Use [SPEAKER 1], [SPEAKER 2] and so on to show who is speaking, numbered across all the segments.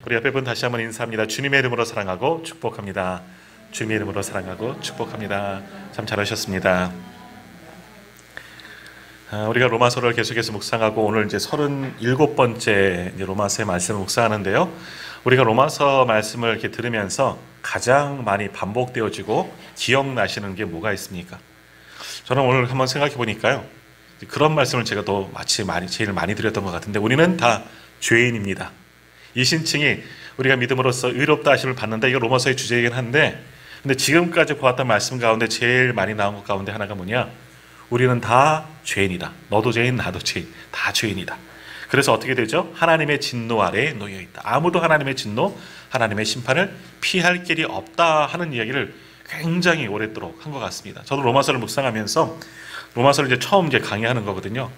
[SPEAKER 1] 우리 옆에 분 다시 한번 인사합니다. 주님의 이름으로 사랑하고 축복합니다. 주님의 이름으로 사랑하고 축복합니다. 참 잘하셨습니다. 우리가 로마서를 계속해서 묵상하고 오늘 이제 37번째 로마서의 말씀을 묵상하는데요. 우리가 로마서 말씀을 이렇게 들으면서 가장 많이 반복되어지고 기억나시는 게 뭐가 있습니까? 저는 오늘 한번 생각해 보니까요. 그런 말씀을 제가 또 제일 많이 드렸던 것 같은데, 우리는 다 죄인입니다. 이 신칭이 우리가 믿음으로써 의롭다 하심을 받는다, 이거 로마서의 주제이긴 한데, 근데 지금까지 보았던 말씀 가운데 제일 많이 나온 것 가운데 하나가 뭐냐? 우리는 다 죄인이다. 너도 죄인, 나도 죄인. 다 죄인이다. 그래서 어떻게 되죠? 하나님의 진노 아래에 놓여 있다. 아무도 하나님의 진노, 하나님의 심판을 피할 길이 없다 하는 이야기를 굉장히 오랫도록 한 것 같습니다. 저도 로마서를 묵상하면서 로마서를 이제 처음 강의하는 거거든요.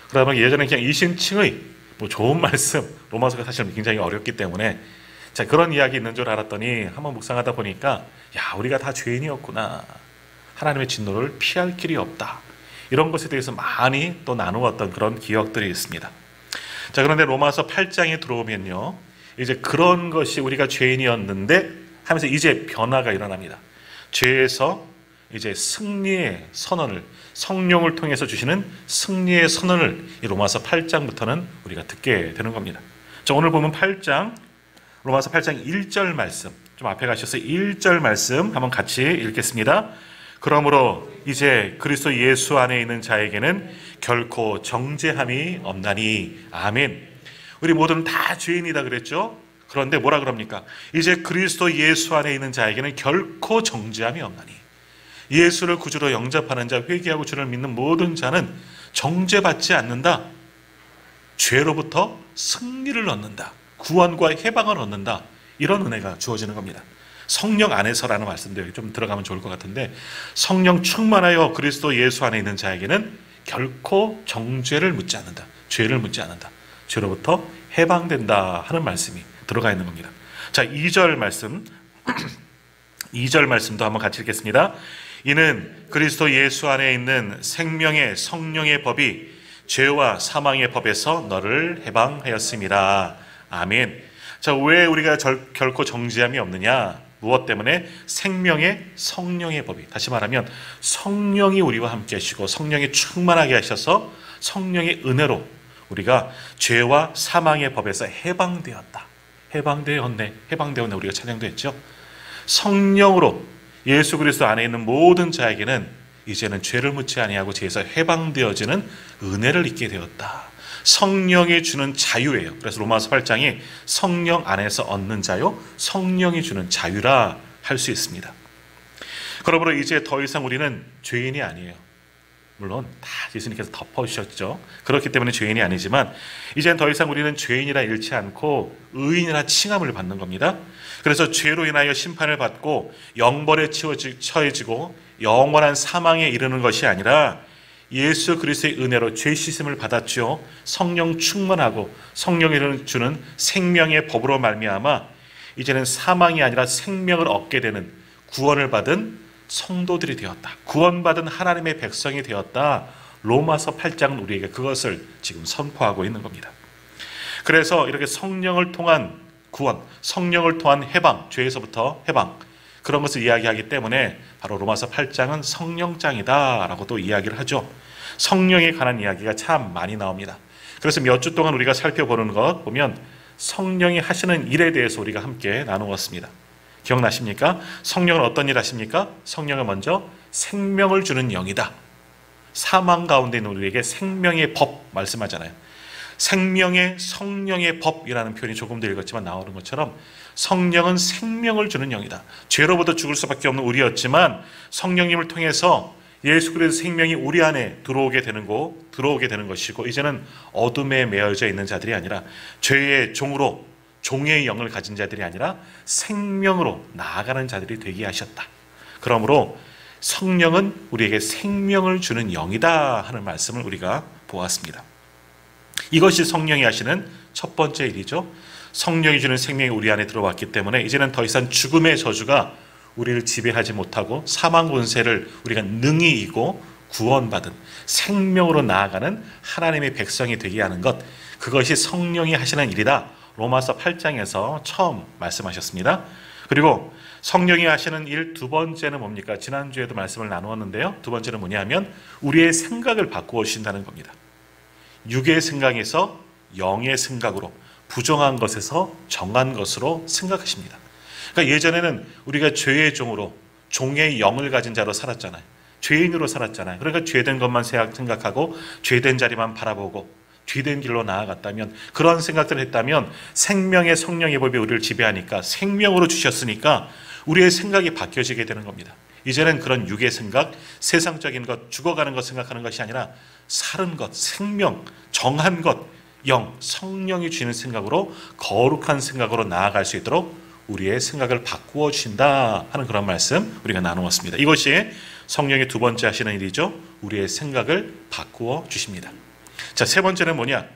[SPEAKER 1] 그러다 보니 예전에 그냥 이신칭의 좋은 말씀, 로마서가 사실 굉장히 어렵기 때문에 그런 이야기 있는 줄 알았더니 한번 묵상하다 보니까 우리가 다 죄인이었구나. 하나님의 진노를 피할 길이 없다. 이런 것에 대해서 많이 또 나누었던 그런 기억들이 있습니다. 그런데 로마서 8장에 들어오면요, 이제 그런 것이 우리가 죄인이었는데 하면서 이제 변화가 일어납니다. 죄에서 이제 승리의 선언을, 성령을 통해서 주시는 승리의 선언을 이 로마서 8장부터는 우리가 듣게 되는 겁니다. 오늘 보면 로마서 8장 1절 말씀, 좀 앞에 가셔서 1절 말씀 한번 같이 읽겠습니다. 그러므로 이제 그리스도 예수 안에 있는 자에게는 결코 정죄함이 없나니. 아멘. 우리 모두는 다 죄인이다 그랬죠? 그런데 뭐라 그럽니까? 이제 그리스도 예수 안에 있는 자에게는 결코 정죄함이 없나니. 예수를 구주로 영접하는 자, 회개하고 주를 믿는 모든 자는 정죄받지 않는다. 죄로부터 승리를 얻는다. 구원과 해방을 얻는다. 이런 은혜가 주어지는 겁니다. 성령 안에서라는 말씀도 여기 좀 들어가면 좋을 것 같은데, 성령 충만하여 그리스도 예수 안에 있는 자에게는 결코 정죄를 묻지 않는다. 죄를 묻지 않는다. 죄로부터 해방된다 하는 말씀이 들어가 있는 겁니다. 2절 말씀 2절 말씀도 한번 같이 읽겠습니다. 이는 그리스도 예수 안에 있는 생명의 성령의 법이 죄와 사망의 법에서 너를 해방하였습니다. 아멘. 왜 우리가 결코 정죄함이 없느냐? 무엇 때문에? 생명의 성령의 법이, 다시 말하면 성령이 우리와 함께 하시고 성령이 충만하게 하셔서 성령의 은혜로 우리가 죄와 사망의 법에서 해방되었다. 해방되었네 우리가 찬양도 했죠. 성령으로 예수 그리스도 안에 있는 모든 자에게는 이제는 죄를 묻지 아니하고 죄에서 해방되어지는 은혜를 잊게 되었다. 성령이 주는 자유예요. 그래서 로마서 8장이 성령 안에서 얻는 자요, 성령이 주는 자유라 할 수 있습니다. 그러므로 이제 더 이상 우리는 죄인이 아니에요. 물론 다 예수님께서 덮어주셨죠. 그렇기 때문에 죄인이 아니지만 이제는 더 이상 우리는 죄인이라 잃지 않고 의인이라 칭함을 받는 겁니다. 그래서 죄로 인하여 심판을 받고 영벌에 처해지고 영원한 사망에 이르는 것이 아니라 예수 그리스도의 은혜로 죄 씻음을 받았죠. 성령 충만하고 성령이 주는 생명의 법으로 말미암아 이제는 사망이 아니라 생명을 얻게 되는 구원을 받은 성도들이 되었다. 구원받은 하나님의 백성이 되었다. 로마서 8장은 우리에게 그것을 지금 선포하고 있는 겁니다. 그래서 이렇게 성령을 통한 구원, 성령을 통한 해방, 죄에서부터 해방, 그런 것을 이야기하기 때문에 바로 로마서 8장은 성령장이다 라고 또 이야기를 하죠. 성령에 관한 이야기가 참 많이 나옵니다. 그래서 몇 주 동안 우리가 살펴보는 것 보면 성령이 하시는 일에 대해서 우리가 함께 나누었습니다. 기억나십니까? 성령은 어떤 일 하십니까? 성령은 먼저 생명을 주는 영이다. 사망 가운데 있는 우리에게 생명의 법 말씀하잖아요. 생명의 성령의 법이라는 표현이 조금 더 읽었지만 나오는 것처럼 성령은 생명을 주는 영이다. 죄로부터 죽을 수밖에 없는 우리였지만 성령님을 통해서 예수 그리스도의 생명이 우리 안에 들어오게 되는 것이고, 이제는 어둠에 매여져 있는 자들이 아니라 죄의 종으로, 종의 영을 가진 자들이 아니라 생명으로 나아가는 자들이 되게 하셨다. 그러므로 성령은 우리에게 생명을 주는 영이다 하는 말씀을 우리가 보았습니다. 이것이 성령이 하시는 첫 번째 일이죠. 성령이 주는 생명이 우리 안에 들어왔기 때문에 이제는 더 이상 죽음의 저주가 우리를 지배하지 못하고 사망 권세를 우리가 능히 이기고 구원받은 생명으로 나아가는 하나님의 백성이 되게 하는 것, 그것이 성령이 하시는 일이다 로마서 8장에서 처음 말씀하셨습니다. 그리고 성령이 하시는 일 두 번째는 뭡니까? 지난주에도 말씀을 나누었는데요. 두 번째는 뭐냐면 우리의 생각을 바꾸어 주신다는 겁니다. 육의 생각에서 영의 생각으로, 부정한 것에서 정한 것으로 생각하십니다. 그러니까 예전에는 우리가 죄의 종으로, 종의 영을 가진 자로 살았잖아요. 죄인으로 살았잖아요. 그러니까 죄된 것만 생각하고 죄된 자리만 바라보고 죄된 길로 나아갔다면, 그런 생각들을 했다면 생명의 성령의 법이 우리를 지배하니까, 생명으로 주셨으니까 우리의 생각이 바뀌어지게 되는 겁니다. 이제는 그런 육의 생각, 세상적인 것, 죽어가는 것 생각하는 것이 아니라 사른 것, 생명, 정한 것, 영, 성령이 주시는 생각으로, 거룩한 생각으로 나아갈 수 있도록 우리의 생각을 바꾸어 주신다 하는 그런 말씀 우리가 나누었습니다. 이것이 성령이 두 번째 하시는 일이죠. 우리의 생각을 바꾸어 주십니다. 자, 세 번째는 뭐냐?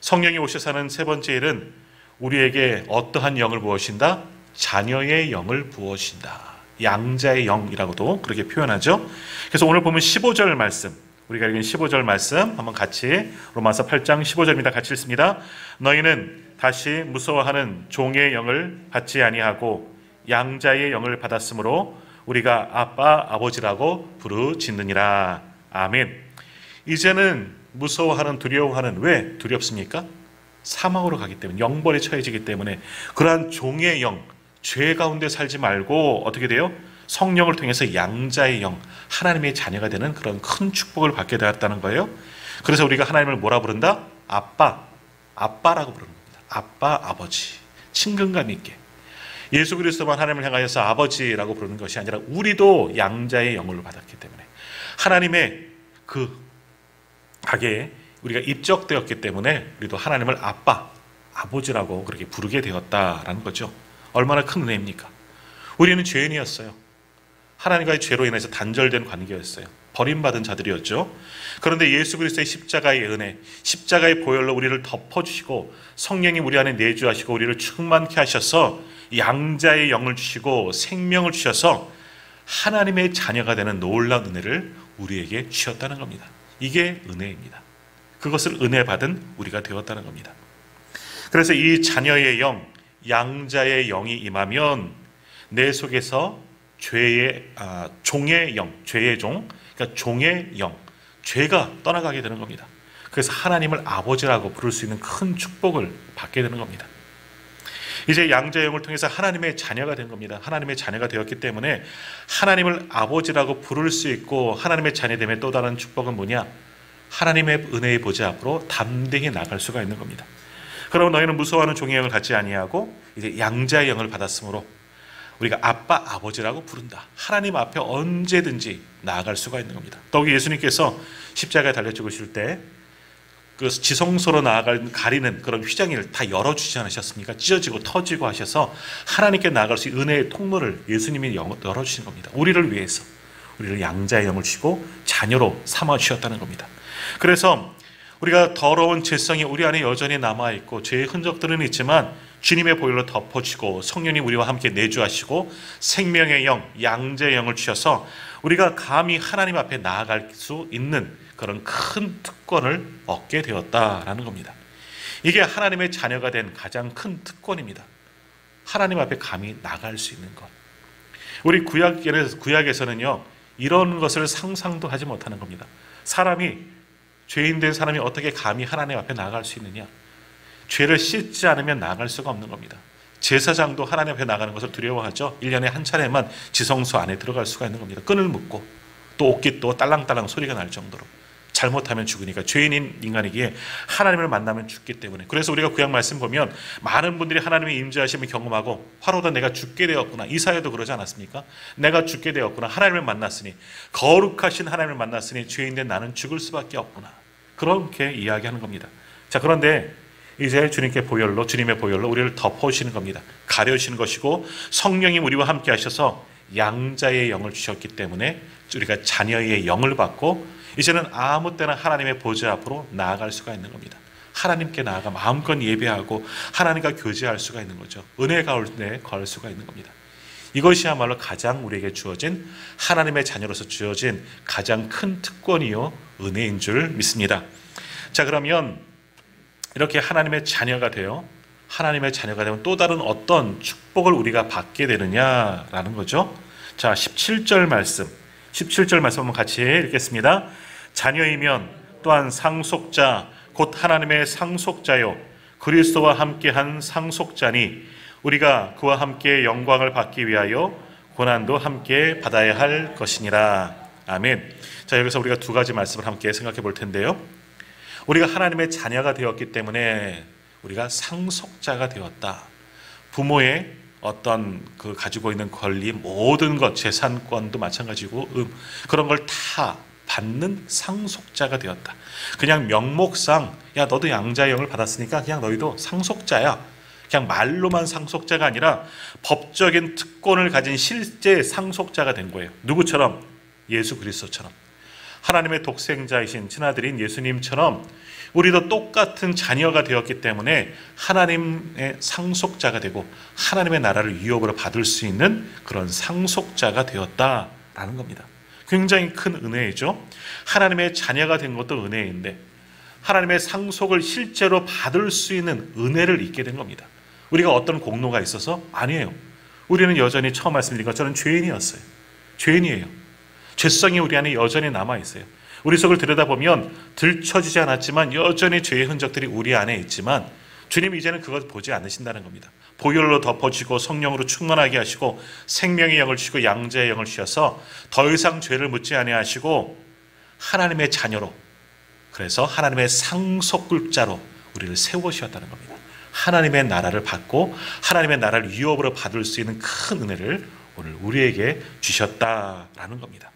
[SPEAKER 1] 성령이 오셔서 하는 세 번째 일은 우리에게 어떠한 영을 부어주신다? 자녀의 영을 부어주신다. 양자의 영이라고도 그렇게 표현하죠. 그래서 오늘 보면 15절 말씀, 우리가 읽은 15절 말씀 한번 같이, 로마서 8장 15절입니다. 같이 읽습니다. 너희는 다시 무서워하는 종의 영을 받지 아니하고 양자의 영을 받았으므로 우리가 아빠 아버지라고 부르짖느니라. 아멘. 이제는 무서워하는, 두려워하는, 왜 두렵습니까? 사망으로 가기 때문에, 영벌에 처해지기 때문에. 그러한 종의 영, 죄 가운데 살지 말고 어떻게 돼요? 성령을 통해서 양자의 영, 하나님의 자녀가 되는 그런 큰 축복을 받게 되었다는 거예요. 그래서 우리가 하나님을 뭐라 부른다? 아빠, 아빠라고 부르는 겁니다. 아빠, 아버지, 친근감 있게. 예수 그리스도만 하나님을 향하여서 아버지라고 부르는 것이 아니라 우리도 양자의 영을 받았기 때문에, 하나님의 그 가게에 우리가 입적되었기 때문에 우리도 하나님을 아빠, 아버지라고 그렇게 부르게 되었다라는 거죠. 얼마나 큰 은혜입니까? 우리는 죄인이었어요. 하나님과의 죄로 인해서 단절된 관계였어요. 버림받은 자들이었죠. 그런데 예수 그리스도의 십자가의 은혜, 십자가의 보혈로 우리를 덮어주시고 성령이 우리 안에 내주하시고 우리를 충만케 하셔서 양자의 영을 주시고 생명을 주셔서 하나님의 자녀가 되는 놀라운 은혜를 우리에게 주셨다는 겁니다. 이게 은혜입니다. 그것을 은혜 받은 우리가 되었다는 겁니다. 그래서 이 자녀의 영, 양자의 영이 임하면 내 속에서 종의 영, 죄의 종, 그러니까 종의 영, 죄가 떠나가게 되는 겁니다. 그래서 하나님을 아버지라고 부를 수 있는 큰 축복을 받게 되는 겁니다. 이제 양자의 영을 통해서 하나님의 자녀가 된 겁니다. 하나님의 자녀가 되었기 때문에 하나님을 아버지라고 부를 수 있고, 하나님의 자녀됨의 또 다른 축복은 뭐냐? 하나님의 은혜의 보좌 앞으로 담대히 나갈 수가 있는 겁니다. 그러면 너희는 무서워하는 종의 영을 갖지 아니하고 이제 양자의 영을 받았으므로 우리가 아빠, 아버지라고 부른다. 하나님 앞에 언제든지 나아갈 수가 있는 겁니다. 더욱이 예수님께서 십자가에 달려 죽으실 때 그 지성소로 나아갈 가리는 그런 휘장을 다 열어주지 않으셨습니까? 찢어지고 터지고 하셔서 하나님께 나아갈 수 있는 은혜의 통로를 예수님이 열어주신 겁니다. 우리를 위해서, 우리를 양자의 영을 주시고 자녀로 삼아주셨다는 겁니다. 그래서 우리가 더러운 죄성이 우리 안에 여전히 남아있고 죄의 흔적들은 있지만 주님의 보혈로 덮어주시고 성령이 우리와 함께 내주하시고 생명의 영, 양자의 영을 주셔서 우리가 감히 하나님 앞에 나아갈 수 있는 그런 큰 특권을 얻게 되었다라는 겁니다. 이게 하나님의 자녀가 된 가장 큰 특권입니다. 하나님 앞에 감히 나갈 수 있는 것. 우리 구약에서는요, 이런 것을 상상도 하지 못하는 겁니다. 죄인 된 사람이 어떻게 감히 하나님 앞에 나갈 수 있느냐? 죄를 씻지 않으면 나갈 수가 없는 겁니다. 제사장도 하나님 앞에 나가는 것을 두려워하죠. 1년에 한 차례만 지성소 안에 들어갈 수가 있는 겁니다. 끈을 묶고 또 옷깃도 딸랑딸랑 소리가 날 정도로. 잘못하면 죽으니까, 죄인인 인간이기에 하나님을 만나면 죽기 때문에. 그래서 우리가 구약 말씀 보면 많은 분들이 하나님의 임재하심을 경험하고 화로다 내가 죽게 되었구나. 이사야도 그러지 않았습니까? 내가 죽게 되었구나. 하나님을 만났으니, 거룩하신 하나님을 만났으니 죄인된 나는 죽을 수밖에 없구나. 그렇게 이야기하는 겁니다. 자, 그런데 이제 주님의 보혈로 우리를 덮어주시는 겁니다. 가려주시는 것이고 성령이 우리와 함께 하셔서 양자의 영을 주셨기 때문에 우리가 자녀의 영을 받고 이제는 아무 때나 하나님의 보좌 앞으로 나아갈 수가 있는 겁니다. 하나님께 나아가 마음껏 예배하고 하나님과 교제할 수가 있는 거죠. 은혜 가운데 걸 수가 있는 겁니다. 이것이야말로 가장 우리에게 주어진, 하나님의 자녀로서 주어진 가장 큰 특권이요 은혜인 줄 믿습니다. 자, 그러면 이렇게 하나님의 자녀가 되어 하나님의 자녀가 되면 또 다른 어떤 축복을 우리가 받게 되느냐라는 거죠. 자, 17절 말씀 한번 같이 읽겠습니다. 자녀이면 또한 상속자 곧 하나님의 상속자요 그리스도와 함께한 상속자니 우리가 그와 함께 영광을 받기 위하여 고난도 함께 받아야 할 것이니라. 아멘. 자, 여기서 우리가 두 가지 말씀을 함께 생각해 볼 텐데요. 우리가 하나님의 자녀가 되었기 때문에 우리가 상속자가 되었다. 부모의 어떤 그 가지고 있는 권리, 모든 것, 재산권도 마찬가지고 그런 걸 다 받는 상속자가 되었다. 그냥 명목상 야 너도 양자형을 받았으니까 그냥 너희도 상속자야. 그냥 말로만 상속자가 아니라 법적인 특권을 가진 실제 상속자가 된 거예요. 누구처럼? 예수 그리스도처럼. 하나님의 독생자이신 친아들인 예수님처럼 우리도 똑같은 자녀가 되었기 때문에 하나님의 상속자가 되고 하나님의 나라를 유업으로 받을 수 있는 그런 상속자가 되었다라는 겁니다. 굉장히 큰 은혜이죠. 하나님의 자녀가 된 것도 은혜인데 하나님의 상속을 실제로 받을 수 있는 은혜를 잊게 된 겁니다. 우리가 어떤 공로가 있어서? 아니에요. 우리는 여전히 처음 말씀드린 것처럼 죄인이었어요. 죄인이에요. 죄성이 우리 안에 여전히 남아있어요. 우리 속을 들여다보면 들춰지지 않았지만 여전히 죄의 흔적들이 우리 안에 있지만 주님 이제는 그것 보지 않으신다는 겁니다. 보혈로 덮어주고 성령으로 충만하게 하시고 생명의 영을 주시고 양자의 영을 주셔서 더 이상 죄를 묻지 아니하시고 하나님의 자녀로, 그래서 하나님의 상속자로 우리를 세우셨다는 겁니다. 하나님의 나라를 받고 하나님의 나라를 유업으로 받을 수 있는 큰 은혜를 오늘 우리에게 주셨다라는 겁니다.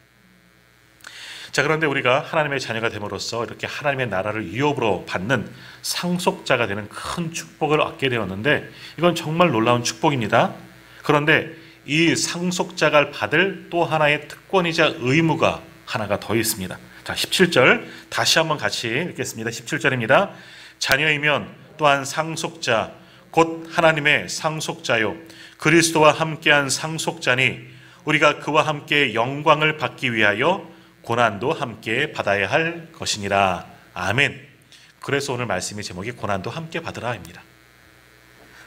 [SPEAKER 1] 자, 그런데 우리가 하나님의 자녀가 됨으로써 이렇게 하나님의 나라를 유업으로 받는 상속자가 되는 큰 축복을 얻게 되었는데 이건 정말 놀라운 축복입니다. 그런데 이 상속자가 받을 또 하나의 특권이자 의무가 하나가 더 있습니다. 자, 17절 다시 한번 같이 읽겠습니다. 17절입니다. 자녀이면 또한 상속자 곧 하나님의 상속자요 그리스도와 함께한 상속자니 우리가 그와 함께 영광을 받기 위하여 고난도 함께 받아야 할 것이니라. 아멘. 그래서 오늘 말씀의 제목이 고난도 함께 받으라입니다.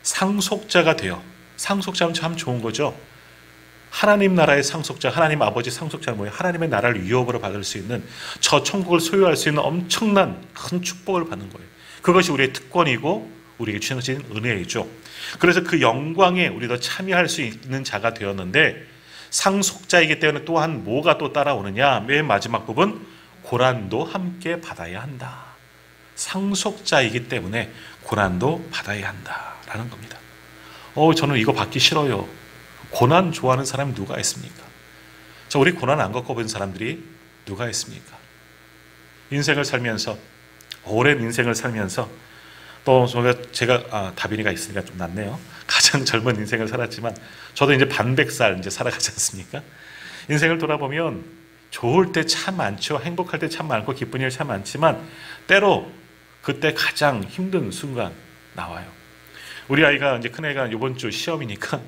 [SPEAKER 1] 상속자가 되어, 상속자는 참 좋은 거죠. 하나님 나라의 상속자, 하나님 아버지 상속자는 뭐예요? 하나님의 나라를 유업으로 받을 수 있는, 저 천국을 소유할 수 있는 엄청난 큰 축복을 받는 거예요. 그것이 우리의 특권이고 우리에게 주어진 은혜이죠. 그래서 그 영광에 우리도 참여할 수 있는 자가 되었는데 상속자이기 때문에 또한 뭐가 또 따라오느냐? 맨 마지막 부분, 고난도 함께 받아야 한다. 상속자이기 때문에 고난도 받아야 한다라는 겁니다. 저는 이거 받기 싫어요. 고난 좋아하는 사람이 누가 있습니까? 우리 고난 안 겪어본 사람들이 누가 있습니까? 인생을 살면서, 오랜 인생을 살면서 또 제가 다빈이가 있으니까 좀 낫네요. 가장 젊은 인생을 살았지만 저도 이제 반백살 이제 살아가지 않습니까? 인생을 돌아보면 좋을 때 참 많죠. 행복할 때 참 많고 기쁜 일 참 많지만 때로 그때 가장 힘든 순간 나와요. 우리 아이가 이제 큰 애가 이번 주 시험이니까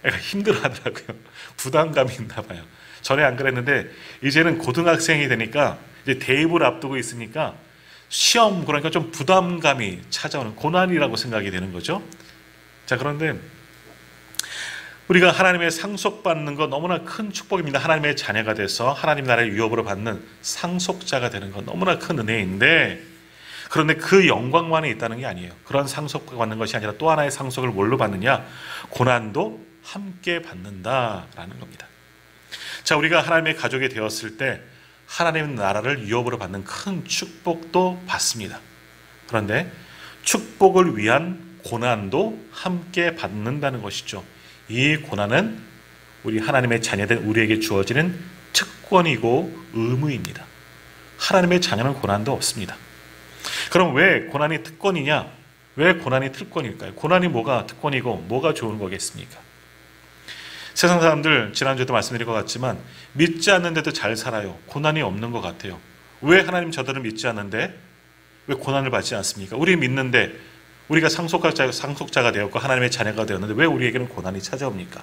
[SPEAKER 1] 애가 힘들어하더라고요. 부담감이 있나 봐요. 전에 안 그랬는데 이제는 고등학생이 되니까 이제 대입을 앞두고 있으니까 시험, 그러니까 좀 부담감이 찾아오는, 고난이라고 생각이 되는 거죠. 자, 그런데 우리가 하나님의 상속받는 건 너무나 큰 축복입니다. 하나님의 자녀가 돼서 하나님 나라의 유업으로 받는 상속자가 되는 건 너무나 큰 은혜인데, 그런데 그 영광만이 있다는 게 아니에요. 그런 상속을 받는 것이 아니라 또 하나의 상속을 뭘로 받느냐? 고난도 함께 받는다라는 겁니다. 자, 우리가 하나님의 가족이 되었을 때 하나님의 나라를 유업으로 받는 큰 축복도 받습니다. 그런데 축복을 위한 고난도 함께 받는다는 것이죠. 이 고난은 우리 하나님의 자녀된 우리에게 주어지는 특권이고 의무입니다. 하나님의 자녀는 고난도 없습니다. 그럼 왜 고난이 특권이냐? 왜 고난이 특권일까요? 고난이 뭐가 특권이고 뭐가 좋은 거겠습니까? 세상 사람들, 지난주에도 말씀드린 것 같지만 믿지 않는데도 잘 살아요. 고난이 없는 것 같아요. 왜 하나님 저들은 믿지 않는데 왜 고난을 받지 않습니까? 우리 믿는데, 우리가 상속자가 되었고 하나님의 자녀가 되었는데 왜 우리에게는 고난이 찾아옵니까?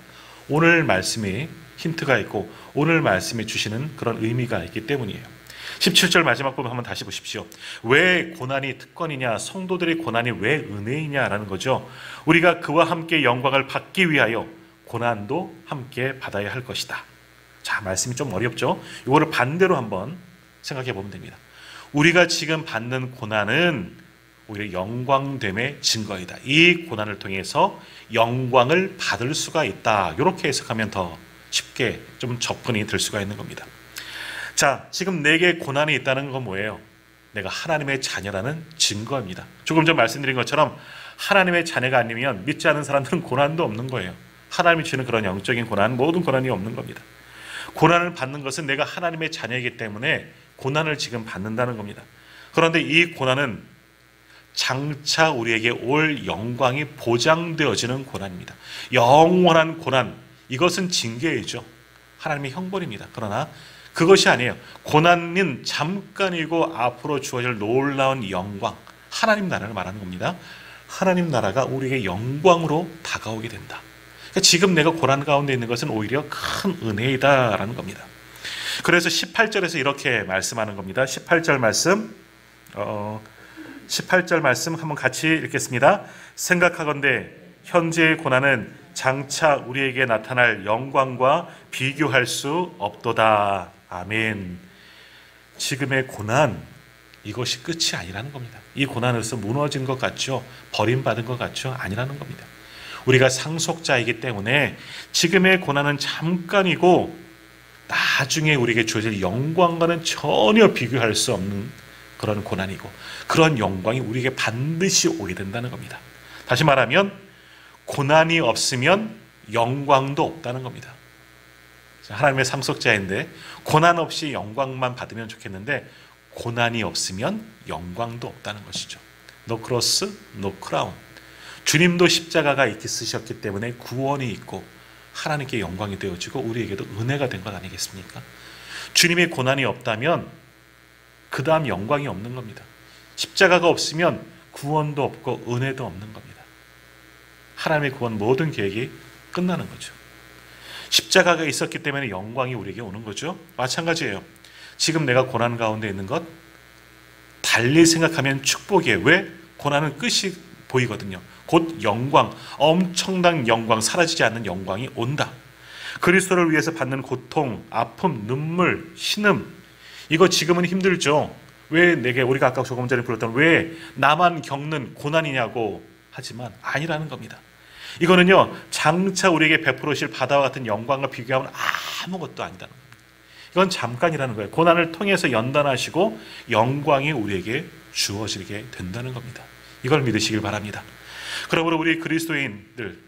[SPEAKER 1] 오늘 말씀이 힌트가 있고 오늘 말씀이 주시는 그런 의미가 있기 때문이에요. 17절 마지막 부분 한번 다시 보십시오. 왜 고난이 특권이냐, 성도들의 고난이 왜 은혜이냐라는 거죠. 우리가 그와 함께 영광을 받기 위하여 고난도 함께 받아야 할 것이다. 자, 말씀이 좀 어렵죠? 이거를 반대로 한번 생각해 보면 됩니다. 우리가 지금 받는 고난은 오히려 영광됨의 증거이다. 이 고난을 통해서 영광을 받을 수가 있다. 이렇게 해석하면 더 쉽게 좀 접근이 될 수가 있는 겁니다. 자, 지금 내게 고난이 있다는 건 뭐예요? 내가 하나님의 자녀라는 증거입니다. 조금 전 말씀드린 것처럼 하나님의 자녀가 아니면 믿지 않은 사람들은 고난도 없는 거예요. 하나님이 주는 그런 영적인 고난, 모든 고난이 없는 겁니다. 고난을 받는 것은 내가 하나님의 자녀이기 때문에 고난을 지금 받는다는 겁니다. 그런데 이 고난은 장차 우리에게 올 영광이 보장되어지는 고난입니다. 영원한 고난, 이것은 징계이죠. 하나님의 형벌입니다. 그러나 그것이 아니에요. 고난은 잠깐이고 앞으로 주어질 놀라운 영광, 하나님 나라를 말하는 겁니다. 하나님 나라가 우리에게 영광으로 다가오게 된다. 그러니까 지금 내가 고난 가운데 있는 것은 오히려 큰 은혜이다라는 겁니다. 그래서 18절에서 이렇게 말씀하는 겁니다. 18절 말씀 한번 같이 읽겠습니다. 생각하건대 현재의 고난은 장차 우리에게 나타날 영광과 비교할 수 없도다. 아멘. 지금의 고난, 이것이 끝이 아니라는 겁니다. 이 고난에서 무너진 것 같죠? 버림받은 것 같죠? 아니라는 겁니다. 우리가 상속자이기 때문에 지금의 고난은 잠깐이고 나중에 우리에게 주어질 영광과는 전혀 비교할 수 없는 그런 고난이고 그런 영광이 우리에게 반드시 오게 된다는 겁니다. 다시 말하면 고난이 없으면 영광도 없다는 겁니다. 하나님의 상속자인데 고난 없이 영광만 받으면 좋겠는데 고난이 없으면 영광도 없다는 것이죠. No cross, no crown. 주님도 십자가가 있으셨기 때문에 구원이 있고 하나님께 영광이 되어지고 우리에게도 은혜가 된 것 아니겠습니까? 주님의 고난이 없다면 그 다음 영광이 없는 겁니다. 십자가가 없으면 구원도 없고 은혜도 없는 겁니다. 하나님의 구원 모든 계획이 끝나는 거죠. 십자가가 있었기 때문에 영광이 우리에게 오는 거죠. 마찬가지예요. 지금 내가 고난 가운데 있는 것 달리 생각하면 축복이에요. 왜? 고난은 끝이 보이거든요. 곧 영광, 엄청난 영광, 사라지지 않는 영광이 온다. 그리스도를 위해서 받는 고통, 아픔, 눈물, 신음, 이거 지금은 힘들죠. 왜 내게, 우리가 아까 조금 전에 불렀던 왜 나만 겪는 고난이냐고 하지만 아니라는 겁니다. 이거는요, 장차 우리에게 베풀으실 바다와 같은 영광과 비교하면 아무것도 아니다는 겁니다. 이건 잠깐이라는 거예요. 고난을 통해서 연단하시고 영광이 우리에게 주어지게 된다는 겁니다. 이걸 믿으시길 바랍니다. 그러므로 우리 그리스도인들,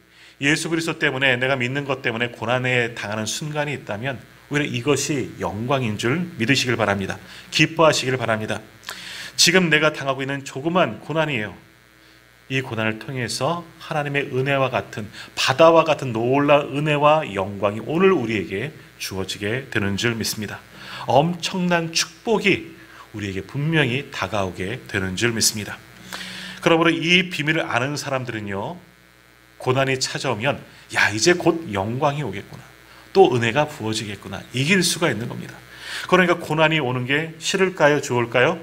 [SPEAKER 1] 예수 그리스도 때문에 내가 믿는 것 때문에 고난에 당하는 순간이 있다면 오히려 이것이 영광인 줄 믿으시길 바랍니다. 기뻐하시길 바랍니다. 지금 내가 당하고 있는 조그만 고난이에요. 이 고난을 통해서 하나님의 은혜와 같은 바다와 같은 놀라운 은혜와 영광이 오늘 우리에게 주어지게 되는 줄 믿습니다. 엄청난 축복이 우리에게 분명히 다가오게 되는 줄 믿습니다. 그러므로 이 비밀을 아는 사람들은요, 고난이 찾아오면 야, 이제 곧 영광이 오겠구나, 또 은혜가 부어지겠구나, 이길 수가 있는 겁니다. 그러니까 고난이 오는 게 싫을까요? 좋을까요?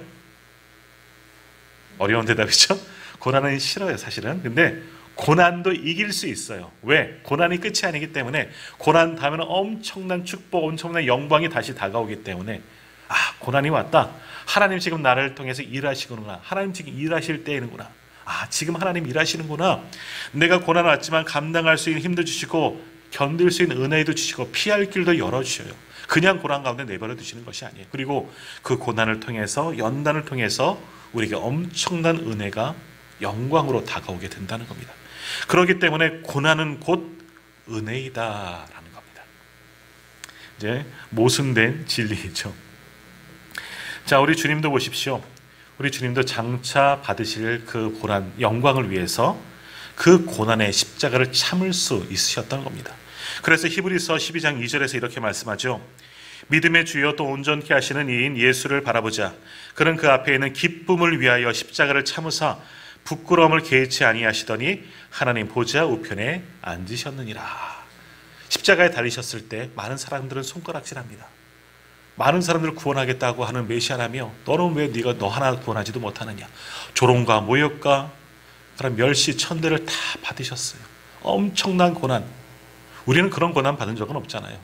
[SPEAKER 1] 어려운 대답이죠. 고난은 싫어요, 사실은. 근데 고난도 이길 수 있어요. 왜? 고난이 끝이 아니기 때문에 고난 다음에는 엄청난 축복, 엄청난 영광이 다시 다가오기 때문에 아, 고난이 왔다. 하나님 지금 나를 통해서 일하시구나. 하나님 지금 일하실 때이구나. 아, 지금 하나님 일하시는구나. 내가 고난 왔지만 감당할 수 있는 힘도 주시고 견딜 수 있는 은혜도 주시고 피할 길도 열어주셔요. 그냥 고난 가운데 내버려 두시는 것이 아니에요. 그리고 그 고난을 통해서, 연단을 통해서 우리에게 엄청난 은혜가 영광으로 다가오게 된다는 겁니다. 그렇기 때문에 고난은 곧 은혜이다라는 겁니다. 이제 모순된 진리이죠. 자, 우리 주님도 보십시오. 우리 주님도 장차 받으실 그 고난, 영광을 위해서 그 고난의 십자가를 참을 수 있으셨다는 겁니다. 그래서 히브리서 12장 2절에서 이렇게 말씀하죠. 믿음의 주여 또 온전케 하시는 이인 예수를 바라보자. 그는 그 앞에 있는 기쁨을 위하여 십자가를 참으사 부끄러움을 개의치 아니하시더니 하나님 보좌 우편에 앉으셨느니라. 십자가에 달리셨을 때 많은 사람들은 손가락질합니다. 많은 사람들을 구원하겠다고 하는 메시아라며 너는 왜 네가 너 하나 구원하지도 못하느냐. 조롱과 모욕과 그런 멸시 천대를 다 받으셨어요. 엄청난 고난. 우리는 그런 고난 받은 적은 없잖아요.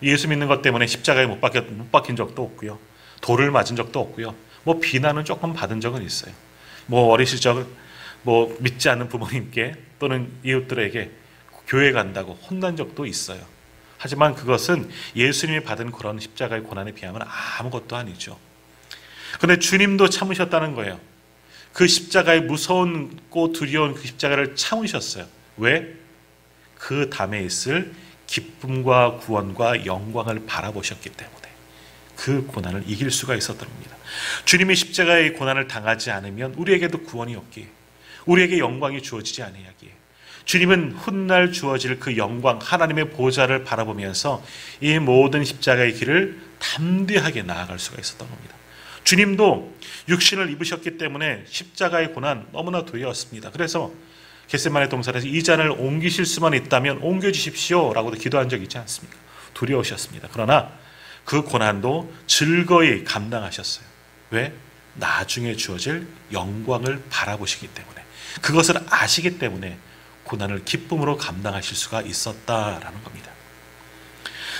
[SPEAKER 1] 예수 믿는 것 때문에 십자가에 못 박힌 적도 없고요. 돌을 맞은 적도 없고요. 뭐 비난은 조금 받은 적은 있어요. 뭐 어리실 적 뭐 믿지 않는 부모님께 또는 이웃들에게 교회 간다고 혼난 적도 있어요. 하지만 그것은 예수님이 받은 그런 십자가의 고난에 비하면 아무것도 아니죠. 그런데 주님도 참으셨다는 거예요. 그 십자가의 무서운고 두려운 그 십자가를 참으셨어요. 왜? 그 다음에 있을 기쁨과 구원과 영광을 바라보셨기 때문에 그 고난을 이길 수가 있었던 겁니다. 주님이 십자가의 고난을 당하지 않으면 우리에게도 구원이 없기에, 우리에게 영광이 주어지지 아니하기에, 주님은 훗날 주어질 그 영광, 하나님의 보좌를 바라보면서 이 모든 십자가의 길을 담대하게 나아갈 수가 있었던 겁니다. 주님도 육신을 입으셨기 때문에 십자가의 고난 너무나 두려웠습니다. 그래서 겟세마네 동산에서 이 잔을 옮기실 수만 있다면 옮겨주십시오 라고도 기도한 적이 있지 않습니까? 두려우셨습니다. 그러나 그 고난도 즐거이 감당하셨어요. 왜? 나중에 주어질 영광을 바라보시기 때문에, 그것을 아시기 때문에 고난을 기쁨으로 감당하실 수가 있었다라는 겁니다.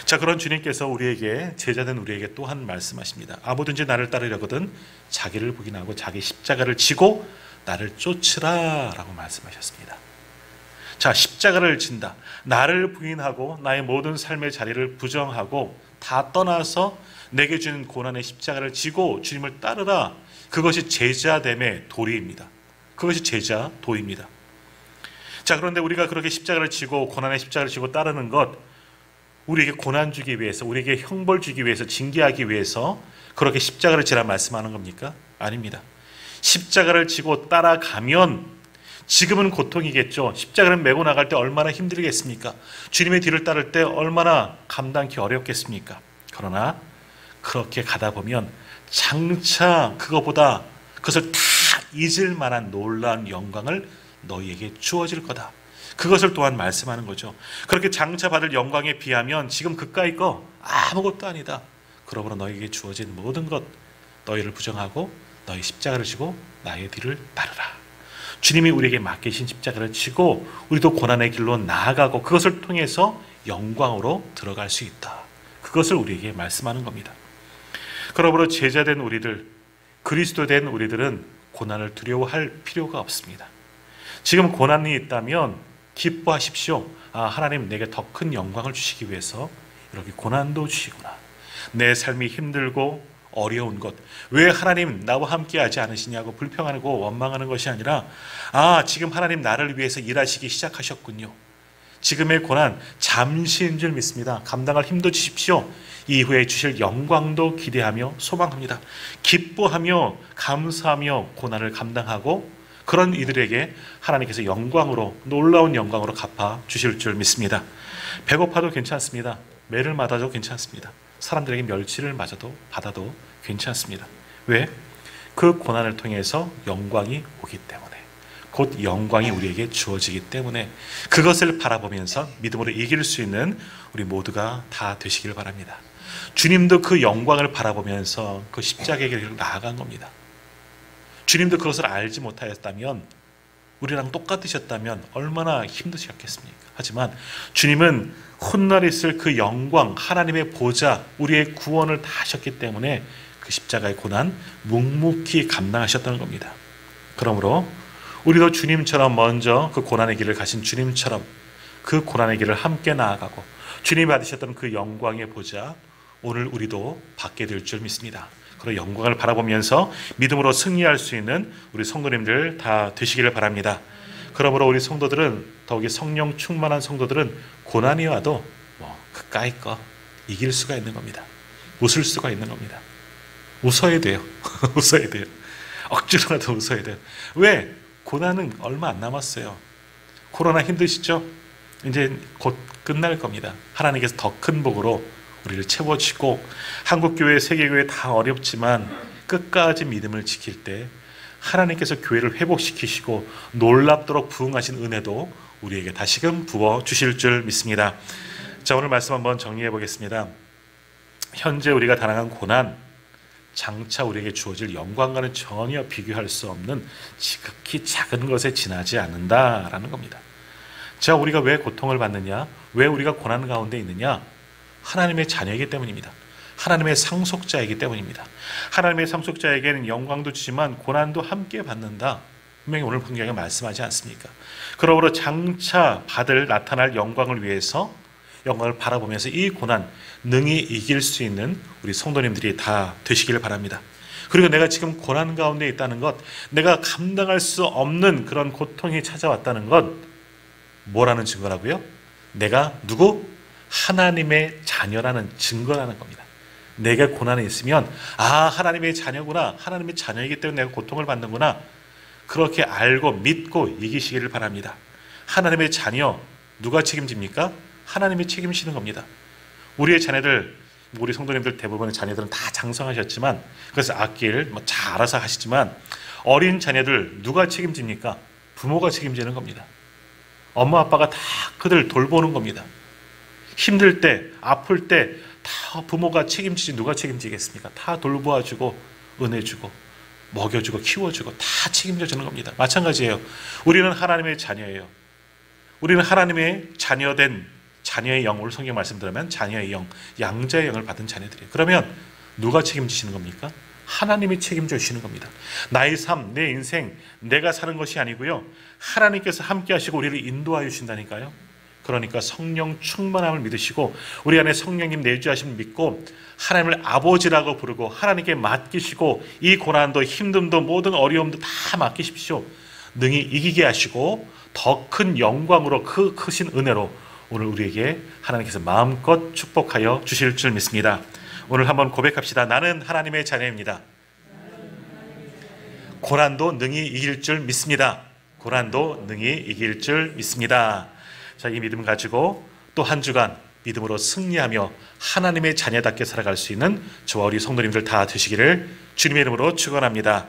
[SPEAKER 1] 자, 그런 주님께서 우리에게, 제자된 우리에게 또한 말씀하십니다. 아무든지 나를 따르려거든 자기를 부인하고 자기 십자가를 지고 나를 쫓으라 라고 말씀하셨습니다. 자, 십자가를 진다. 나를 부인하고 나의 모든 삶의 자리를 부정하고 다 떠나서 내게 주는 고난의 십자가를 지고 주님을 따르라. 그것이 제자됨의 도리입니다. 그것이 제자 도입니다. 자, 그런데 우리가 그렇게 십자가를 지고 고난의 십자가를 지고 따르는 것, 우리에게 고난 주기 위해서, 우리에게 형벌 주기 위해서, 징계하기 위해서 그렇게 십자가를 지라 말씀하는 겁니까? 아닙니다. 십자가를 지고 따라가면 지금은 고통이겠죠. 십자가를 메고 나갈 때 얼마나 힘들겠습니까? 주님의 뒤를 따를 때 얼마나 감당하기 어렵겠습니까? 그러나 그렇게 가다 보면 장차 그것보다, 그것을 다 잊을 만한 놀라운 영광을 너희에게 주어질 거다. 그것을 또한 말씀하는 거죠. 그렇게 장차 받을 영광에 비하면 지금 그까이 거 아무것도 아니다. 그러므로 너희에게 주어진 모든 것, 너희를 부정하고 너희 십자가를 지고 나의 뒤를 따르라. 주님이 우리에게 맡기신 십자가를 지고 우리도 고난의 길로 나아가고 그것을 통해서 영광으로 들어갈 수 있다. 그것을 우리에게 말씀하는 겁니다. 그러므로 제자된 우리들, 그리스도된 우리들은 고난을 두려워할 필요가 없습니다. 지금 고난이 있다면 기뻐하십시오. 아, 하나님 내게 더 큰 영광을 주시기 위해서 이렇게 고난도 주시구나. 내 삶이 힘들고 어려운 것, 왜 하나님 나와 함께 하지 않으시냐고 불평하고 원망하는 것이 아니라, 아, 지금 하나님 나를 위해서 일하시기 시작하셨군요. 지금의 고난 잠시인 줄 믿습니다. 감당할 힘도 주십시오. 이후에 주실 영광도 기대하며 소망합니다. 기뻐하며 감사하며 고난을 감당하고 그런 이들에게 하나님께서 영광으로, 놀라운 영광으로 갚아 주실 줄 믿습니다. 배고파도 괜찮습니다. 매를 맞아도 괜찮습니다. 사람들에게 멸치를 받아도 괜찮습니다. 왜? 그 고난을 통해서 영광이 오기 때문에, 곧 영광이 우리에게 주어지기 때문에 그것을 바라보면서 믿음으로 이길 수 있는 우리 모두가 다 되시길 바랍니다. 주님도 그 영광을 바라보면서 그 십자가의 길을 나아간 겁니다. 주님도 그것을 알지 못하였다면, 우리랑 똑같으셨다면 얼마나 힘드셨겠습니까? 하지만 주님은 훗날 있을 그 영광, 하나님의 보좌, 우리의 구원을 다 하셨기 때문에 그 십자가의 고난 묵묵히 감당하셨다는 겁니다. 그러므로 우리도 주님처럼 먼저 그 고난의 길을 가신 주님처럼 그 고난의 길을 함께 나아가고 주님이 받으셨던 그 영광의 보좌, 오늘 우리도 받게 될 줄 믿습니다. 그런 영광을 바라보면서 믿음으로 승리할 수 있는 우리 성도님들 다 되시기를 바랍니다. 그러므로 우리 성도들은, 더욱이 성령 충만한 성도들은 고난이 와도 그까이 거 이길 수가 있는 겁니다. 웃을 수가 있는 겁니다. 웃어야 돼요. 웃어야 돼요. 억지로라도 웃어야 돼요. 왜? 고난은 얼마 안 남았어요. 코로나 힘드시죠? 이제 곧 끝날 겁니다. 하나님께서 더 큰 복으로 우리를 채워주시고, 한국교회, 세계교회 다 어렵지만 끝까지 믿음을 지킬 때 하나님께서 교회를 회복시키시고 놀랍도록 부응하신 은혜도 우리에게 다시금 부어주실 줄 믿습니다. 자, 오늘 말씀 한번 정리해 보겠습니다. 현재 우리가 당한 고난, 장차 우리에게 주어질 영광과는 전혀 비교할 수 없는 지극히 작은 것에 지나지 않는다라는 겁니다. 자, 우리가 왜 고통을 받느냐? 왜 우리가 고난 가운데 있느냐? 하나님의 자녀이기 때문입니다. 하나님의 상속자이기 때문입니다. 하나님의 상속자에게는 영광도 주지만 고난도 함께 받는다. 분명히 오늘 성경에 말씀하지 않습니까? 그러므로 장차 받을 나타날 영광을 위해서 영광을 바라보면서 이 고난 능히 이길 수 있는 우리 성도님들이 다 되시길 바랍니다. 그리고 내가 지금 고난 가운데 있다는 것, 내가 감당할 수 없는 그런 고통이 찾아왔다는 것, 뭐라는 증거라고요? 내가 누구? 하나님의 자녀라는 증거라는 겁니다. 내게 고난이 있으면 하나님의 자녀구나, 하나님의 자녀이기 때문에 내가 고통을 받는구나, 그렇게 알고 믿고 이기시기를 바랍니다. 하나님의 자녀 누가 책임집니까? 하나님이 책임지는 겁니다. 우리의 자녀들, 우리 성도님들 대부분의 자녀들은 다 장성하셨지만, 그래서 악기를 잘 알아서 하시지만 어린 자녀들 누가 책임집니까? 부모가 책임지는 겁니다. 엄마 아빠가 다 그들 돌보는 겁니다. 힘들 때, 아플 때 다 부모가 책임지지 누가 책임지겠습니까? 다 돌보아주고 은혜 주고 먹여주고 키워주고 다 책임져 주는 겁니다. 마찬가지예요. 우리는 하나님의 자녀예요. 우리는 하나님의 자녀된 자녀의 영, 오늘 성경 말씀드리면 자녀의 영, 양자의 영을 받은 자녀들이에요. 그러면 누가 책임지시는 겁니까? 하나님이 책임져 주시는 겁니다. 나의 삶, 내 인생, 내가 사는 것이 아니고요, 하나님께서 함께 하시고 우리를 인도하여 주신다니까요. 그러니까 성령 충만함을 믿으시고 우리 안에 성령님 내주하심을 믿고 하나님을 아버지라고 부르고 하나님께 맡기시고 이 고난도 힘듦도 모든 어려움도 다 맡기십시오. 능히 이기게 하시고 더 큰 영광으로 그 크신 은혜로 오늘 우리에게 하나님께서 마음껏 축복하여 주실 줄 믿습니다. 오늘 한번 고백합시다. 나는 하나님의 자녀입니다. 고난도 능히 이길 줄 믿습니다. 고난도 능히 이길 줄 믿습니다. 자, 이 믿음 가지고 또 한 주간 믿음으로 승리하며 하나님의 자녀답게 살아갈 수 있는 저와 우리 성도님들 다 되시기를 주님의 이름으로 축원합니다.